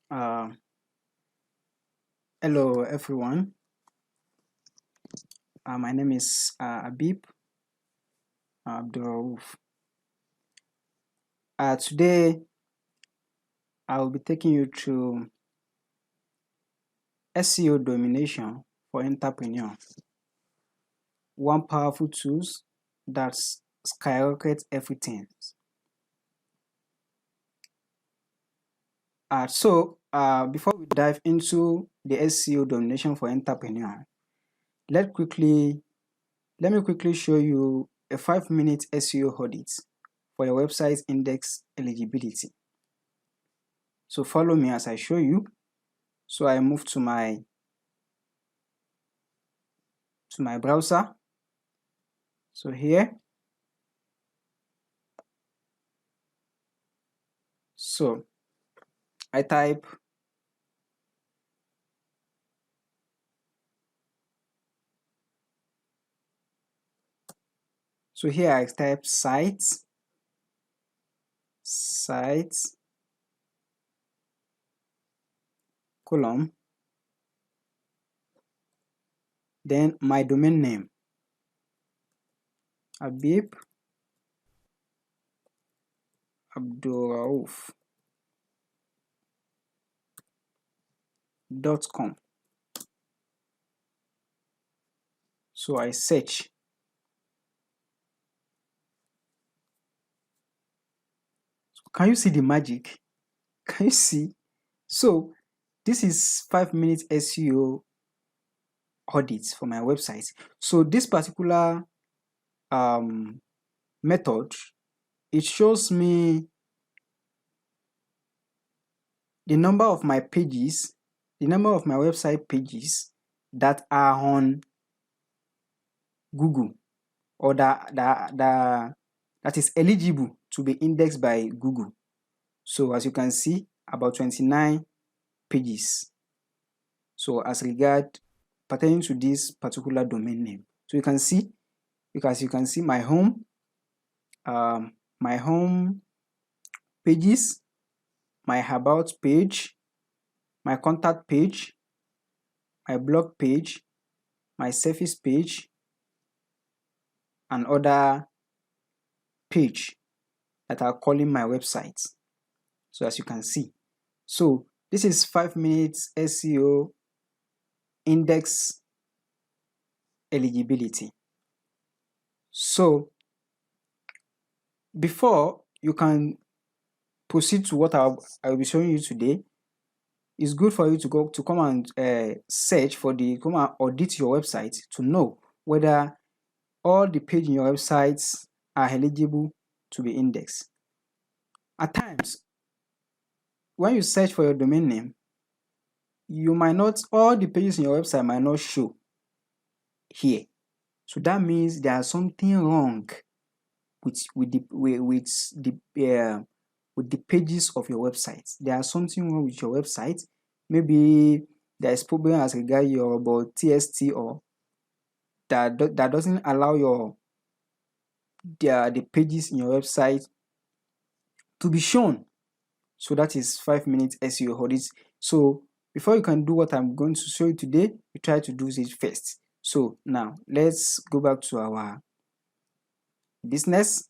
Uh, Hello, everyone. My name is Abib Abdulrauf. Today, I will be taking you through SEO domination for entrepreneur. One powerful tool that skyrockets everything. Before we dive into the SEO domination for entrepreneur, let me quickly show you a 5-minute SEO audit for your website's index eligibility. So follow me as I show you. So I move to my browser. So here, so I type here I type sites, column, then my domain name, Abib abdulrauf.com. So I search. Can you see the magic? Can you see? So this is 5 minutes SEO audits for my website. So this particular method, it shows me the number of my pages, the number of my website pages that are on Google, or that is eligible to be indexed by Google. So as you can see, about 29 pages. So as regard pertaining to this particular domain name. So you can see, because you can see my home pages, my about page, my contact page, my blog page, my service page, and other page that are calling my website. So as you can see, so this is 5 minutes SEO index eligibility. So before you can proceed to what I will be showing you today, it's good for you to come and search for come and audit your website to know whether all the pages in your websites are eligible to be indexed. At times, when you search for your domain name, you might not, all the pages in your website might not show here. So that means there's something wrong with the pages of your website. There's something wrong with your website. Maybe there is problem as regard your about TST, or that doesn't allow the pages in your website to be shown. So that is 5 minutes SEO audits. So before you can do what I'm going to show you today, you try to do it first. So now let's go back to our business.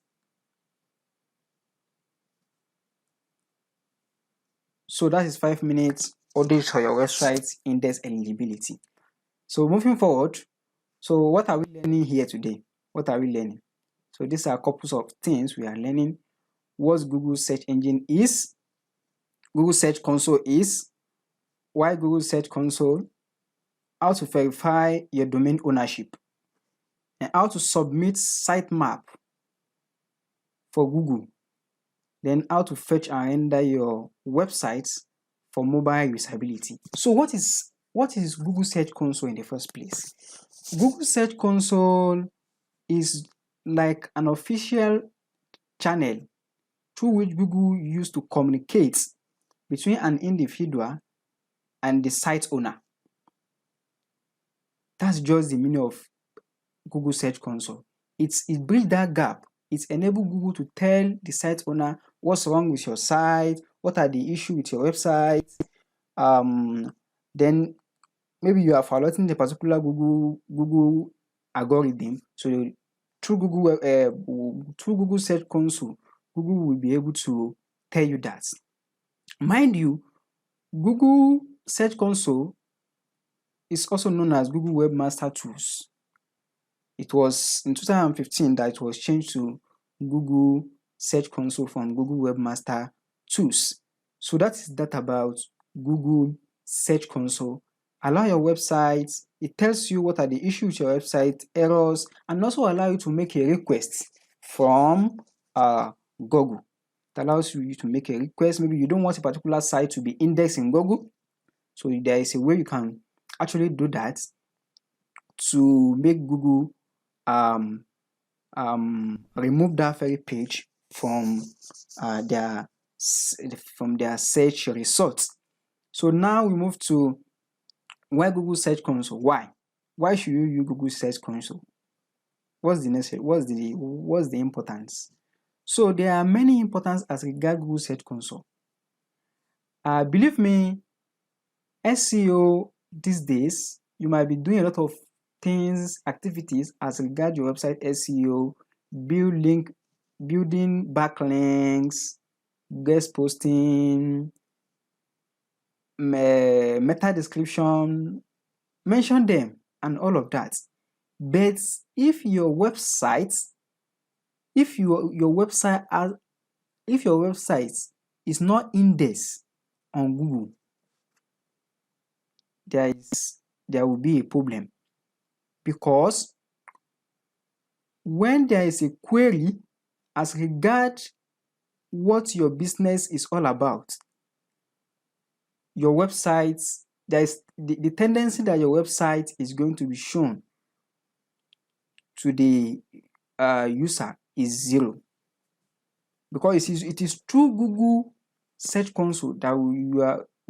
So that is 5 minutes audit for your website index eligibility. So moving forward, so what are we learning here today? What are we learning? So these are couples of things we are learning. What Google search engine is, Google Search Console is, why Google Search Console, how to verify your domain ownership, and how to submit sitemap for Google, then how to fetch and render your websites for mobile usability. So what is Google Search Console in the first place? Google Search Console is like an official channel through which Google used to communicate between an individual and the site owner. That's just the meaning of Google Search Console. It bridges that gap. It enables Google to tell the site owner what's wrong with your site, what are the issues with your website, then maybe you are following the particular Google algorithm. So through Google Search Console, Google will be able to tell you that. Mind you, Google Search Console is also known as Google Webmaster Tools. It was in 2015 that it was changed to Google Search Console from Google Webmaster Tools. So that is that about Google Search Console. Allow your website, it tells you what are the issues with your website, errors, and also allow you to make a request from Google. It allows you to make a request. Maybe you don't want a particular site to be indexed in Google. So there is a way you can actually do that to make Google remove that very page from their search results. So now we move to why Google Search Console. Why should you use Google Search Console? What's the importance? So there are many importance as regards Google Search Console. Believe me, SEO these days, you might be doing a lot of activities as regards your website SEO, building backlinks, guest posting, meta description, mention them and all of that. But if your website is not indexed on Google, there will be a problem, because when there is a query as regards what your business is all about, your website, there is the tendency that your website is going to be shown to the user is 0, because it is through Google Search Console that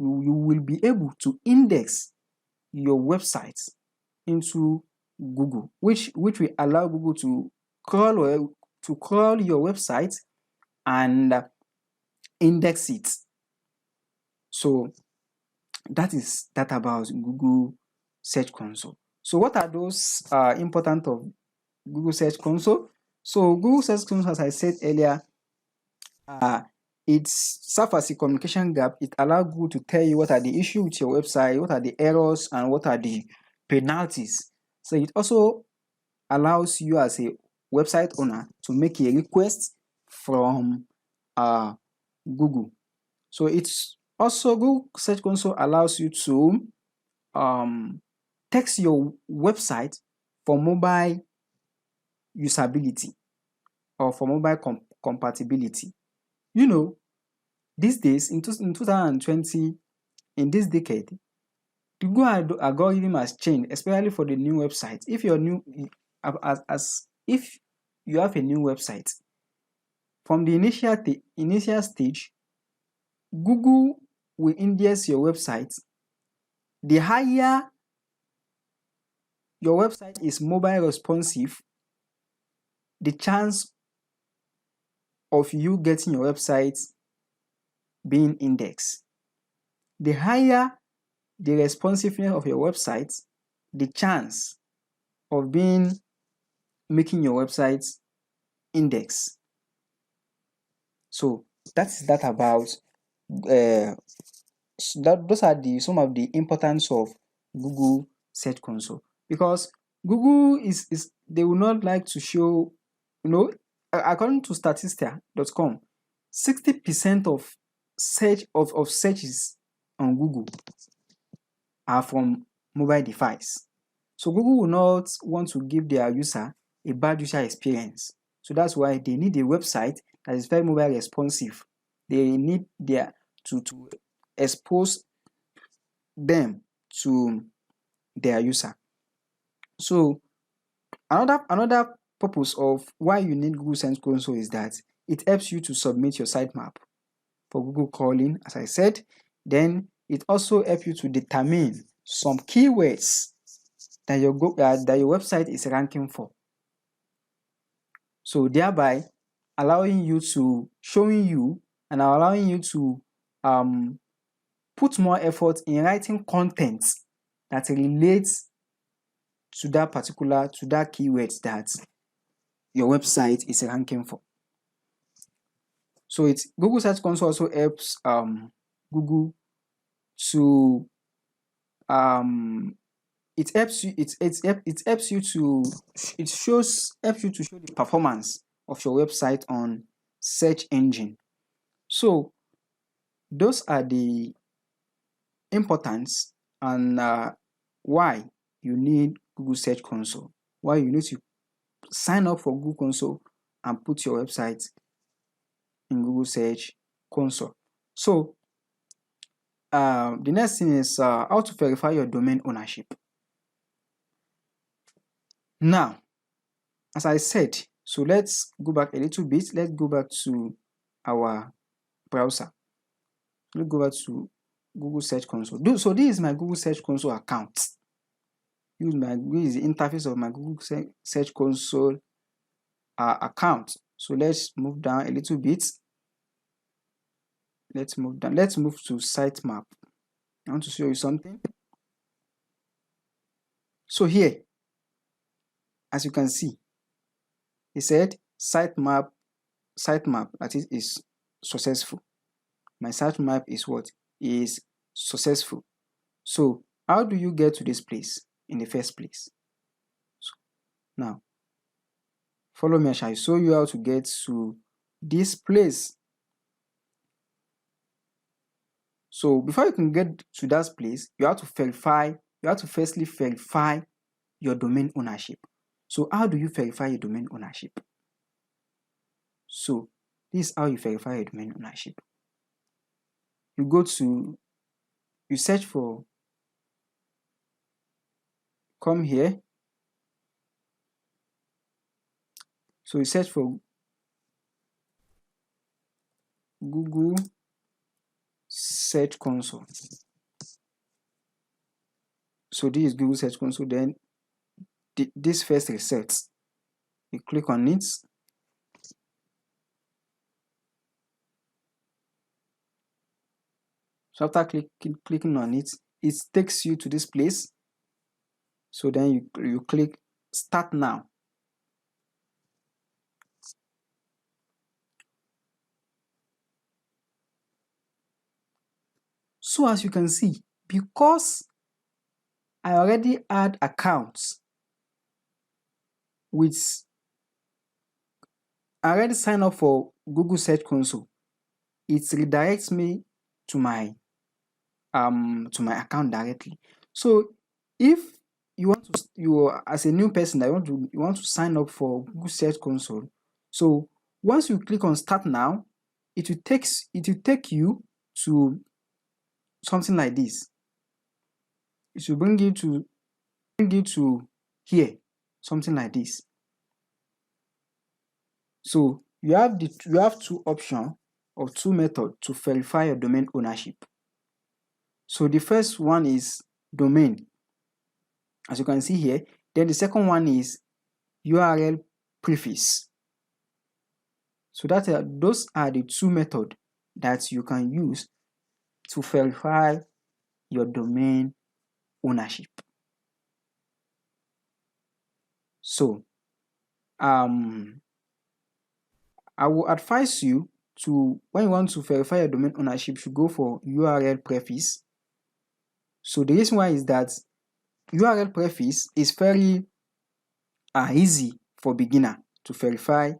you will be able to index your website into Google, which will allow Google to crawl your website and index it. So that is that about Google Search Console. So what are those important of Google Search Console? So Google Search Console, as I said earlier, it serves as a communication gap. It allows Google to tell you what are the issues with your website, what are the errors, and what are the penalties. So it also allows you as a website owner to make a request from Google. So it's also Google Search Console allows you to text your website for mobile usability or for mobile compatibility. You know, these days in 2020, in this decade, the Google algorithm has changed, especially for the new website. If you're new, if you have a new website, from the initial stage, Google will index your website. The higher your website is mobile responsive, the chance of you getting your website being indexed. The higher the responsiveness of your website, the chance of making your website index. So that's that about those are some of the importance of Google Search Console, because Google is they will not like to show, according to statista.com, 60% of searches on Google are from mobile device. So Google will not want to give their user a bad user experience. So that's why they need a website that is very mobile responsive. They need to expose them to their user. So another purpose of why you need Google Search Console is that it helps you to submit your sitemap for Google crawling, as I said. Then it also helps you to determine some keywords that your website is ranking for. So thereby showing you and allowing you to put more effort in writing content that relates to that keywords that your website is ranking for. So Google Search Console also helps Google to it helps you to show the performance of your website on search engine. So those are the importance and why you need Google Search Console, why you need to sign up for Google Console and put your website in Google Search Console. So the next thing is how to verify your domain ownership. Now, as I said, so let's go back a little bit. Let's go back to our browser. Let's go back to Google Search Console. So this is my Google Search Console account. This is the interface of my Google Search Console account. So let's move down a little bit. Let's move down. Let's move to sitemap. I want to show you something. So here, as you can see, it said sitemap that is successful. My sitemap is what? Is successful. So how do you get to this place in the first place? So now, follow me. I shall show you how to get to this place. So before you can get to that place, you have to firstly verify your domain ownership. So how do you verify your domain ownership? So this is how you verify your domain ownership. You search for, come here. So you search for Google Search Console. So this is Google Search Console. Then this first resets. You click on it. So after clicking on it, it takes you to this place. So then you click Start Now. So as you can see, because I already had accounts I already signed up for Google Search Console, it redirects me to my account directly. So if you as a new person that you want to sign up for Google Search Console, so once you click on Start Now, it will take you to something like this. It will bring you to here, something like this. So you have two options or two methods to verify your domain ownership. So the first one is domain, as you can see here. Then the second one is URL preface. So those are the two methods that you can use to verify your domain ownership. So I will advise you to, when you want to verify your domain ownership, you should go for URL preface. So the reason why is that URL preface is very easy for beginner to verify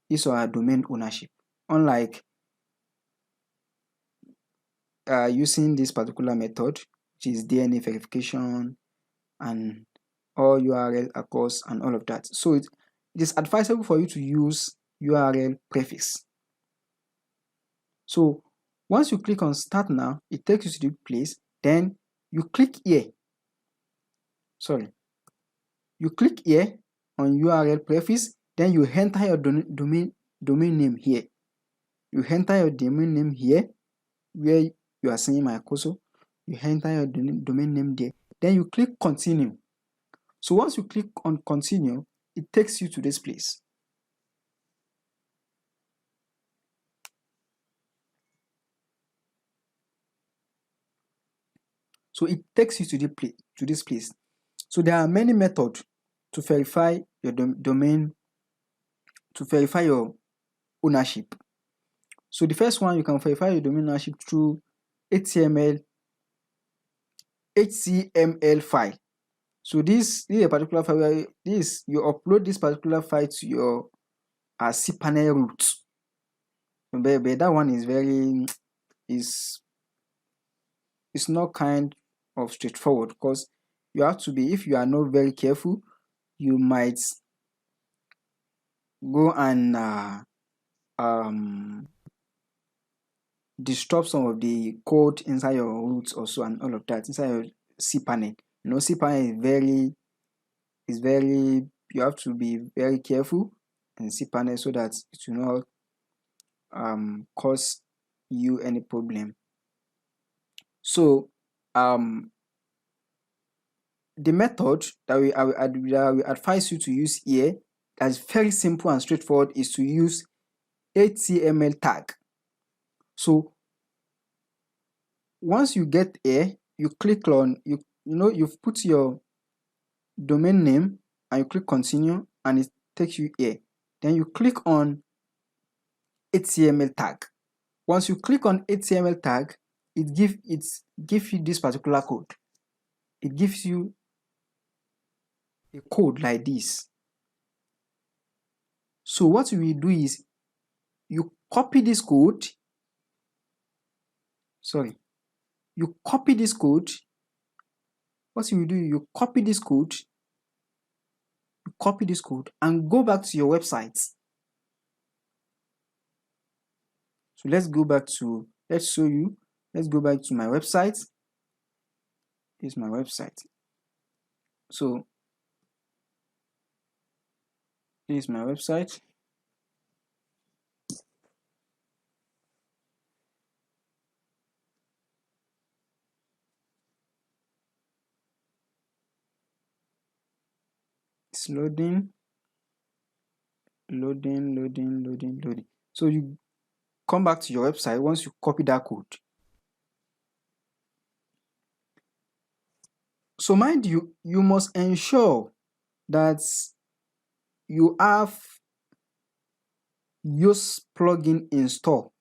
his or her domain ownership, unlike using this particular method, which is DNA verification and all URL across and all of that. So it is advisable for you to use URL preface. So once you click on Start Now, it takes you to the place. Then you click here. You click here on URL preface. Then you enter your domain name here. You enter your domain name here, where you are seeing my cursor. You enter your domain name there. Then you click Continue. So once you click on Continue, it takes you to this place. So it takes you to this place. So there are many methods to verify your domain, to verify your ownership. So the first one, you can verify your domain ownership through HTML file. So this is a particular file where you upload this particular file to your cPanel root. But that one is very it's not kind of straightforward, because you have to be, if you are not very careful, you might go and disrupt some of the code inside your root also, and all of that inside your cPanel. You know, cPanel is very, you have to be very careful in cPanel so that it will not cause you any problem. So the method that I will advise you to use here, that's very simple and straightforward, is to use HTML tag. So once you get here, you click on, you've put your domain name and you click continue, and it takes you here. Then you click on HTML tag. Once you click on HTML tag, it gives you this particular code. It gives you a code like this. So what you will do is you copy this code. You copy this code. What you will do, you copy this code. You copy this code and go back to your website. So let's go back to, let's show you. Let's go back to my website. Here's my website. So here's my website. It's loading. So you come back to your website once you copy that code. So mind you, you must ensure that you have Yoast plugin installed.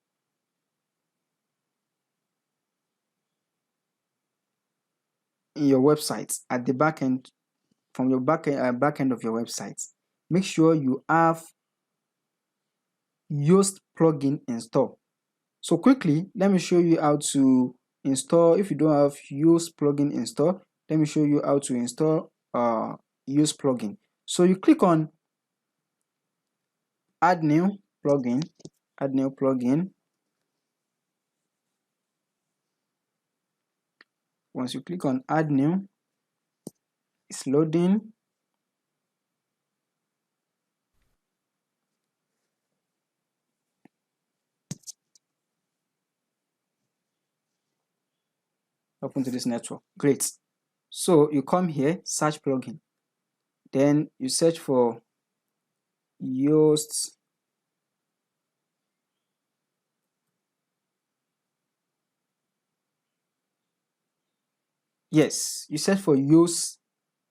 In your website at the back end, from your back end of your website. Make sure you have Yoast plugin installed. So quickly, let me show you how to install. If you don't have Yoast plugin installed, let me show you how to install Yoast plugin. So you click on add new plugin, Once you click on add new, it's loading. Open to this network. Great. So you come here, search plugin. Then you search for Yoast Yes, you search for Yoast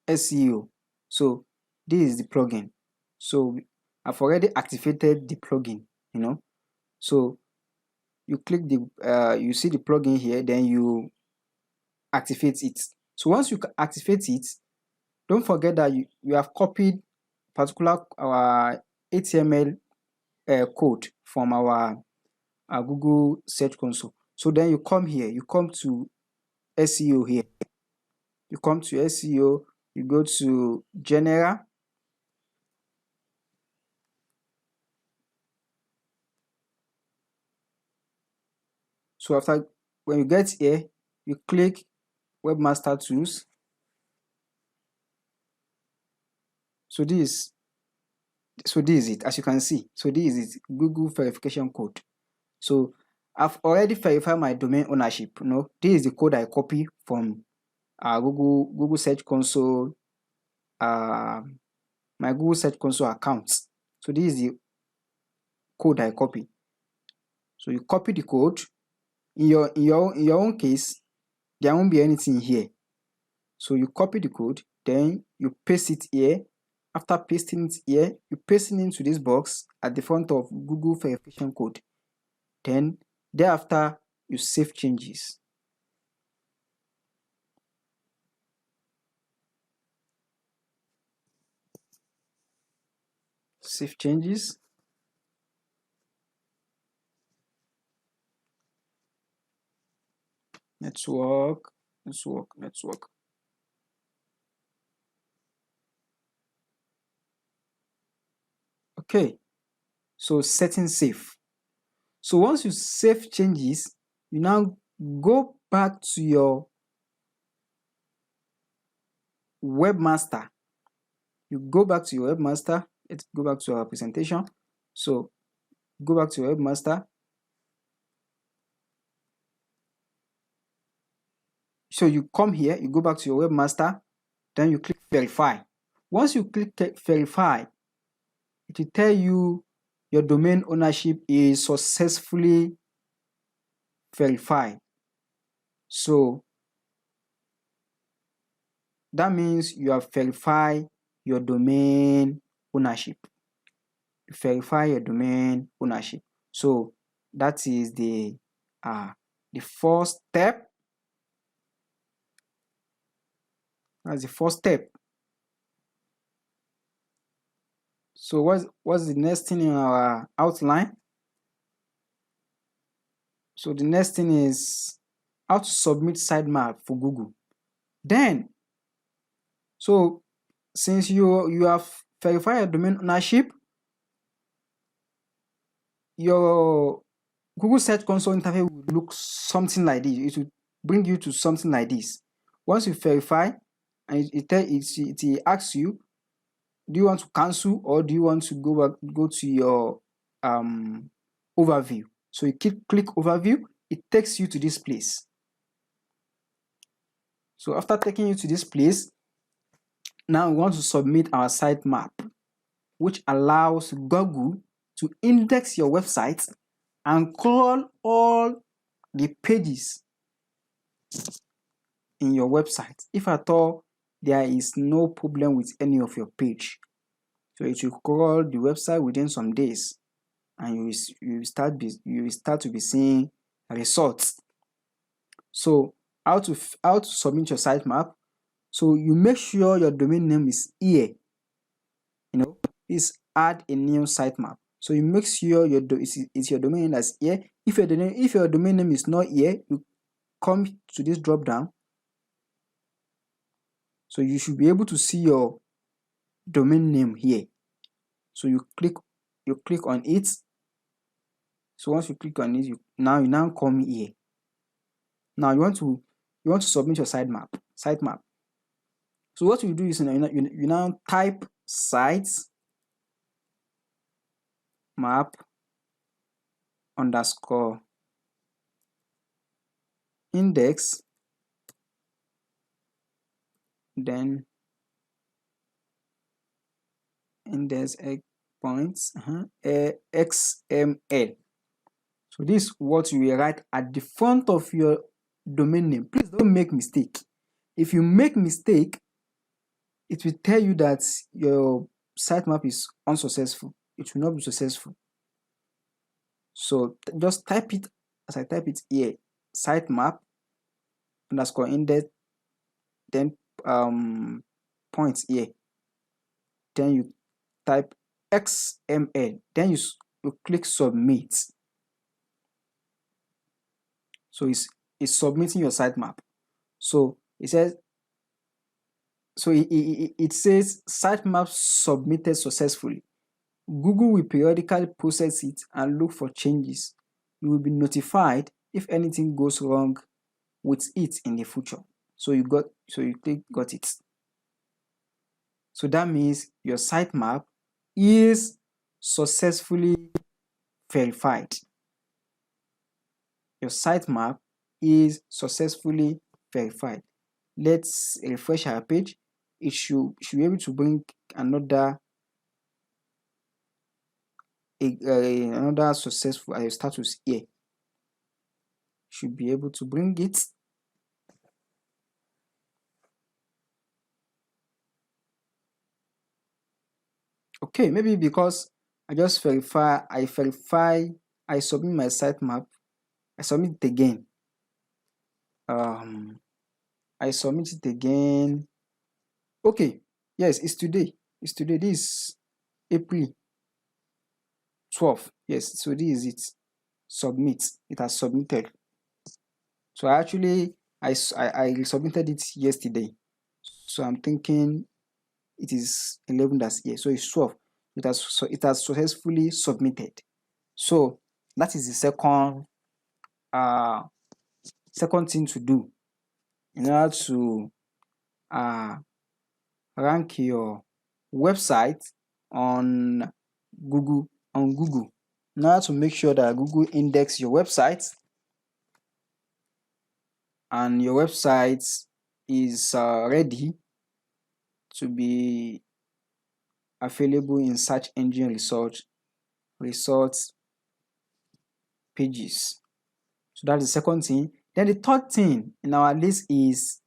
SEO. So this is the plugin. So I've already activated the plugin, So you click you see the plugin here, then you activate it. So once you activate it, don't forget that you have copied particular our HTML code from our Google Search Console. So then you come here, you come to SEO here. You come to SEO, you go to General. So when you get here, you click Webmaster Tools. So this is it, as you can see. So this is it, Google verification code. So I've already verified my domain ownership. This is the code I copy from Google Search Console, my Google Search Console account. So this is the code I copy. So you copy the code. In your own case, there won't be anything here. So you copy the code, then you paste it here. After pasting it here, you paste it into this box at the front of Google verification code. Then thereafter, you save changes. Save changes. Network. Okay, so setting save. So once you save changes, you now go back to your webmaster. You go back to your webmaster. Let's go back to our presentation. So go back to your webmaster. So you come here, you go back to your webmaster, then you click verify. Once you click verify, it will tell you your domain ownership is successfully verified. So that means you have verified your domain ownership. Verify your domain ownership. So that is the first step. That's the first step. So what's the next thing in our outline? So the next thing is how to submit sitemap for Google. Then, so since you have verified your domain ownership, your Google Search Console interface will look something like this. It will bring you to something like this. Once you verify, and it asks you, do you want to cancel or do you want to go to your overview? So you click overview, it takes you to this place. So after taking you to this place, now we want to submit our sitemap, which allows Google to index your website and crawl all the pages in your website. If at all there is no problem with any of your page, so it will crawl the website within some days, and you will start to be seeing results. So how to submit your sitemap? So you make sure your domain name is here. Is add a new sitemap. So you make sure it's your domain name that's here. If your domain name is not here, you come to this drop down. So you should be able to see your domain name here. So you click on it. So once you click on it, you now come here. Now you want to submit your sitemap. So what you do is you now type sitemap underscore index, then index points XML. So this is what you will write at the front of your domain name. Please don't make mistake. If you make mistake, it will tell you that your sitemap is unsuccessful. It will not be successful. So just type it as I type it here, sitemap underscore index, then points here. Then you type XML. Then you click submit. So it's submitting your sitemap. So it says, it says sitemap submitted successfully. Google will periodically process it and look for changes. You will be notified if anything goes wrong with it in the future. So you click got it. So that means your sitemap is successfully verified. Your sitemap is successfully verified. Let's refresh our page. It should be able to bring another successful status here. Should be able to bring it. Okay, maybe because I just verify, I submit my sitemap, I submit it again. I submit it again. Okay, yes, it's today. It's today. This is April 12th. Yes, so this is it. Submit. It has submitted. So I submitted it yesterday. So I'm thinking it is 11 that's here. So it's 12. It has successfully submitted. So that is the second thing to do in order to rank your website on Google. In order to make sure that Google index your website and your website is ready to be available in search engine results pages. So that's the second thing. Then the third thing in our list is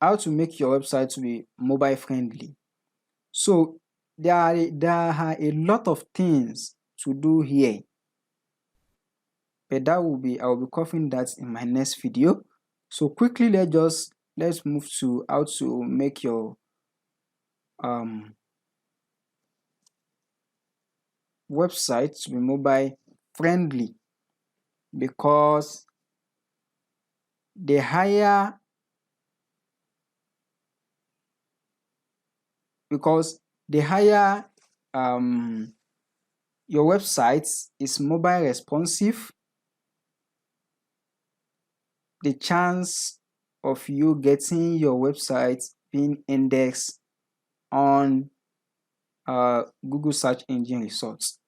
how to make your website to be mobile friendly. So there are a lot of things to do here, but I will be covering that in my next video. So quickly, let's move to how to make your website to be mobile friendly, because the higher your website is mobile responsive, the chance of you getting your website being indexed on Google search engine results.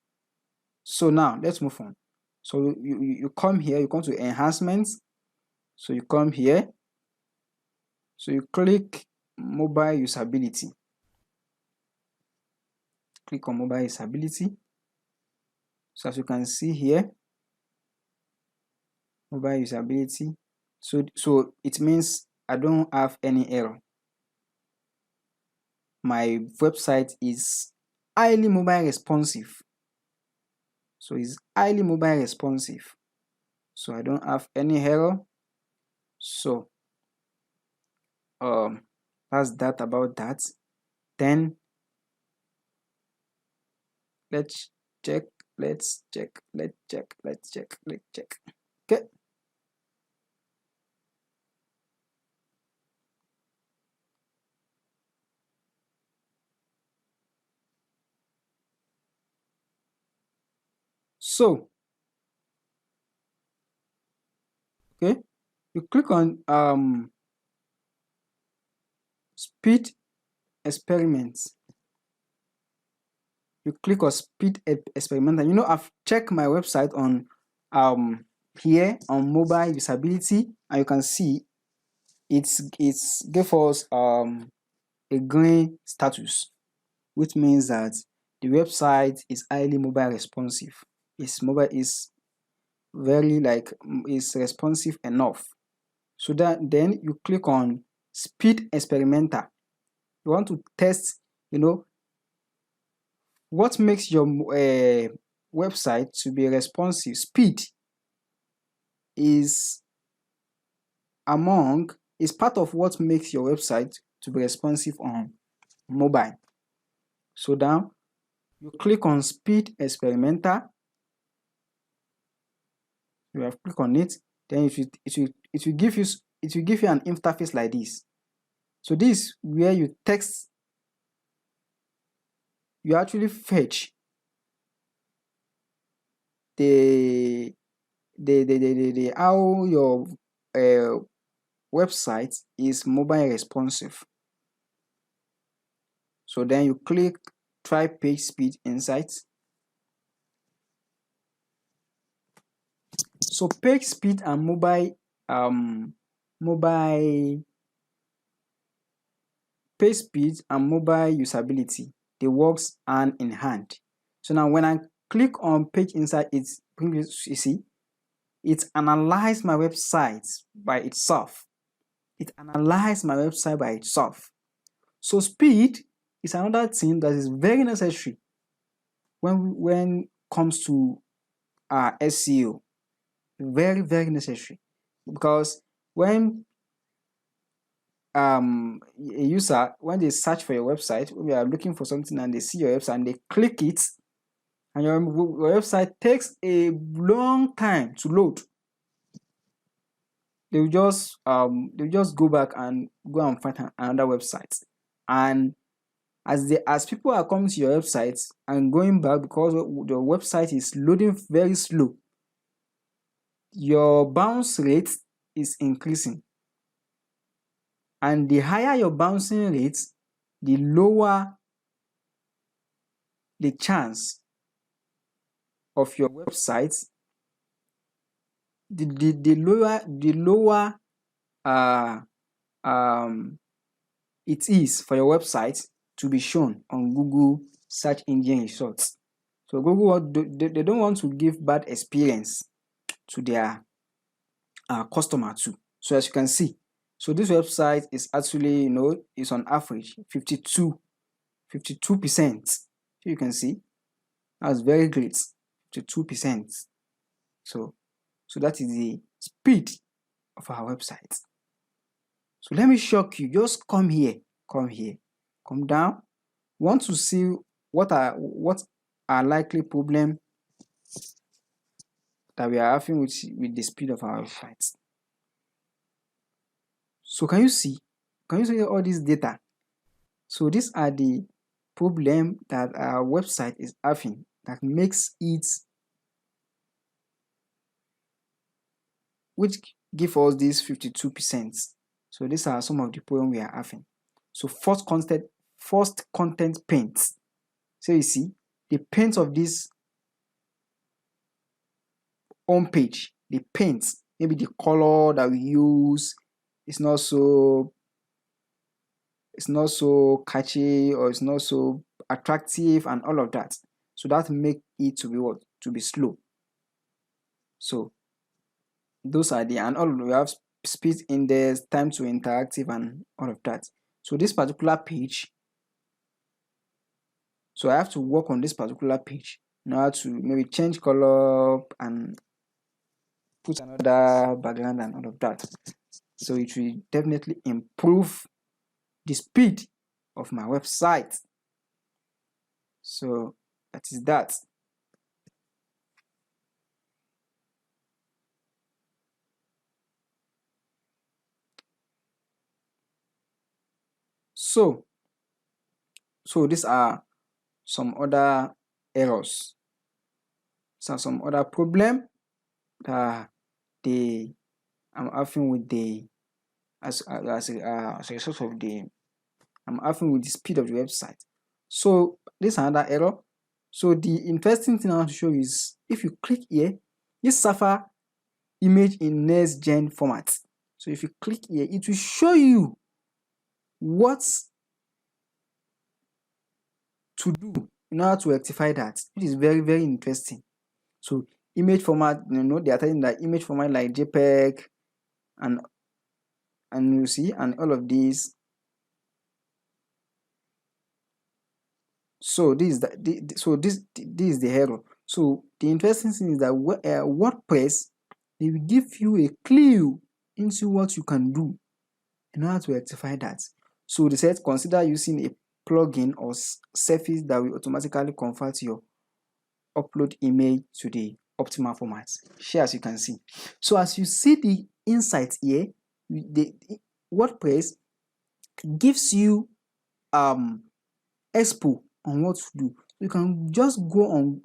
So now let's move on. So you come here, you come to enhancements. So you come here, so you click mobile usability. Click on mobile usability. So as you can see here, mobile usability. So it means I don't have any error. My website is highly mobile responsive. So it's highly mobile responsive. So I don't have any error. So that's that about that. Then let's check. Okay. So okay, you click on speed experiments. You click on speed experiment, and I've checked my website on here on mobile usability, and you can see it's give us a green status, which means that the website is highly mobile responsive. Is very is responsive enough. So then you click on speed experimenter. You want to test what makes your website to be responsive. Speed is part of what makes your website to be responsive on mobile. So now you click on speed experimenter. You have clicked on it, then it will give you an interface like this. So this is where you actually fetch the how your website is mobile responsive. So then you click try page speed insights. So page speed and mobile page speed and mobile usability, they works hand in hand. So now when I click on page insight, you see it analyzed my website by itself. So speed is another thing that is very necessary when comes to SEO. Very, very necessary, because when a user, when they search for your website, when they are looking for something and they see your website and they click it, and your website takes a long time to load, they will just go back and go and find another website. And as people are coming to your website and going back because the website is loading very slow, your bounce rate is increasing. And the higher your bouncing rate, the lower the chance of your website, the lower it is for your website to be shown on Google search engine results. So Google, they don't want to give bad experience to their customer too. So as you can see, so this website is actually, is on average 52%. So you can see that's very great, 52%. So that is the speed of our website. So let me shock you. Just come here, come down. Want to see what are likely problem that we are having with the speed of our website. So can you see all this data? So these are the problem that our website is having that makes it, which give us this 52%. So these are some of the problem we are having. So first content paint. So you see the paint of this home page, the paint, maybe the color that we use is not so catchy, or it's not so attractive, and all of that. So that make it to be slow. So those are and all we have speed index, time to interactive, and all of that. So this particular page, so I have to work on this particular page in order to maybe change color and put another background and all of that. So it will definitely improve the speed of my website. So that is that. So these are some other errors. These are some other problem that I'm having with the as a result of I'm having with the speed of the website. So this is another error. So the interesting thing I want to show you is if you click here, this suffer image in next gen format. So if you click here, it will show you what to do in order to rectify that, which is very, very interesting. So image format, they are telling that image format like JPEG and you see, and all of these. So this is this is the error. So the interesting thing is that WordPress, they will give you a clue into what you can do in order to rectify that. So they said consider using a plugin or service that will automatically convert your upload image to the optimal format. Here, as you can see. So as you see the insight here, the WordPress gives you expo on what to do. You can just go and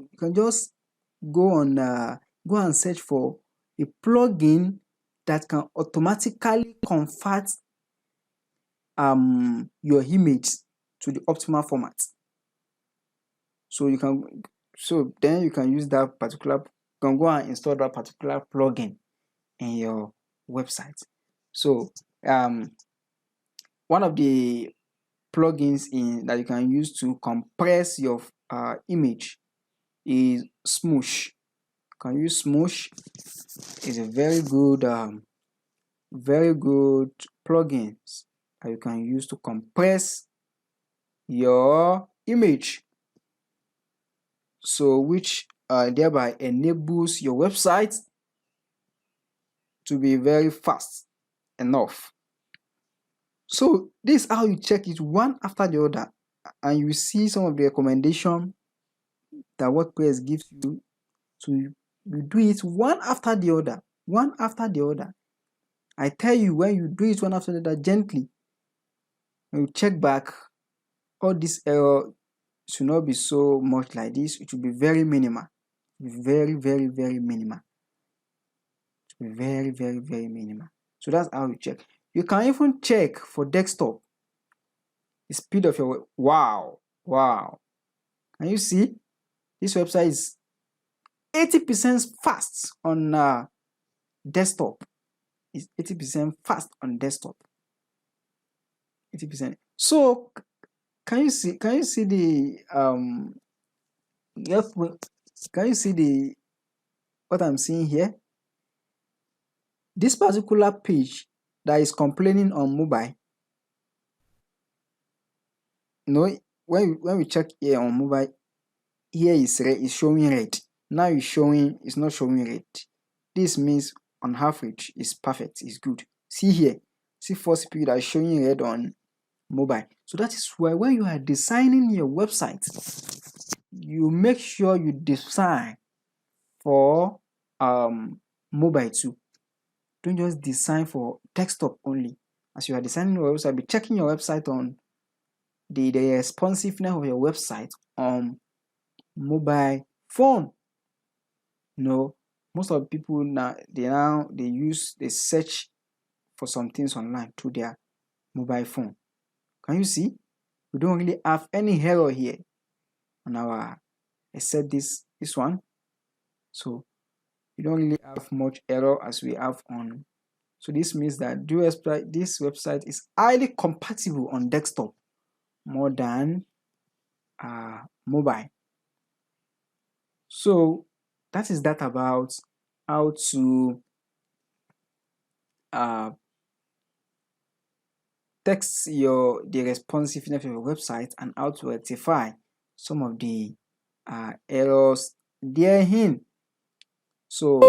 search for a plugin that can automatically convert your image to the optimal format. So then you can use that particular, you can go and install that particular plugin in your website. So one of the plugins that you can use to compress your image is Smoosh. You can use Smoosh. It's a very good plugin that you can use to compress your image, so which thereby enables your website to be very fast enough. So this is how you check it one after the other, and you see some of the recommendation that WordPress gives you. So you do it one after the other, one after the other. I tell you, when you do it one after the other gently, when you check back, all this error should not be so much like this. It will be very minimal, very minimal. It will be very minimal. So that's how you check. You can even check for desktop the speed of your wow. Can you see this website is 80% fast on desktop? It's 80% fast on desktop. 80%. So can you see the can you see the what I'm seeing here? This particular page that is complaining on mobile. No, when we check here on mobile, here is red, is showing red. Now it's not showing red. This means on average is perfect, is good. See here, see for speed that is showing red on mobile. So that is why when you are designing your website, you make sure you design for mobile too. Don't just design for desktop only. As you are designing your website, be checking your website on the responsiveness of your website on mobile phone. Most of the people now they search for some things online through their mobile phone. Can you see? We don't really have any error here on our, except this one. So we don't really have much error as we have on. So this means that this website is highly compatible on desktop more than mobile. So that is that about how to test the responsiveness of your website and how to rectify some of the errors therein. So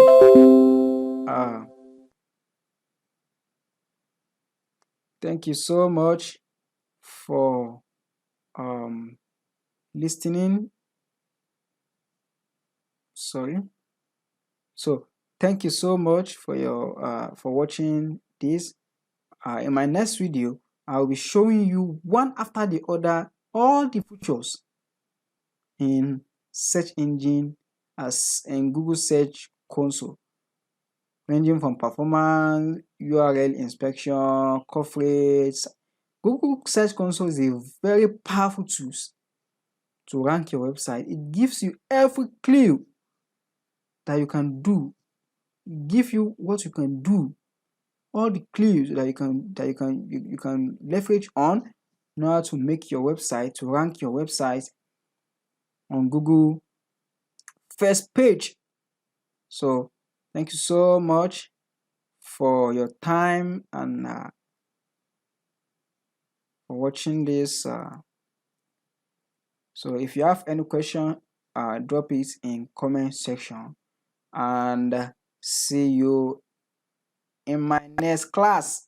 thank you so much for listening. Sorry. So thank you so much for your for watching this. In my next video, I'll be showing you one after the other all the features in search engine as in Google Search Console, ranging from performance, URL inspection, coverage. Google Search Console is a very powerful tool to rank your website. It gives you every clue that you can do. It gives you what you can do, all the clues that you can leverage on in order to make your website, to rank your website on Google first page. So thank you so much for your time and for watching this. So if you have any question, drop it in comment section, and see you in my next class.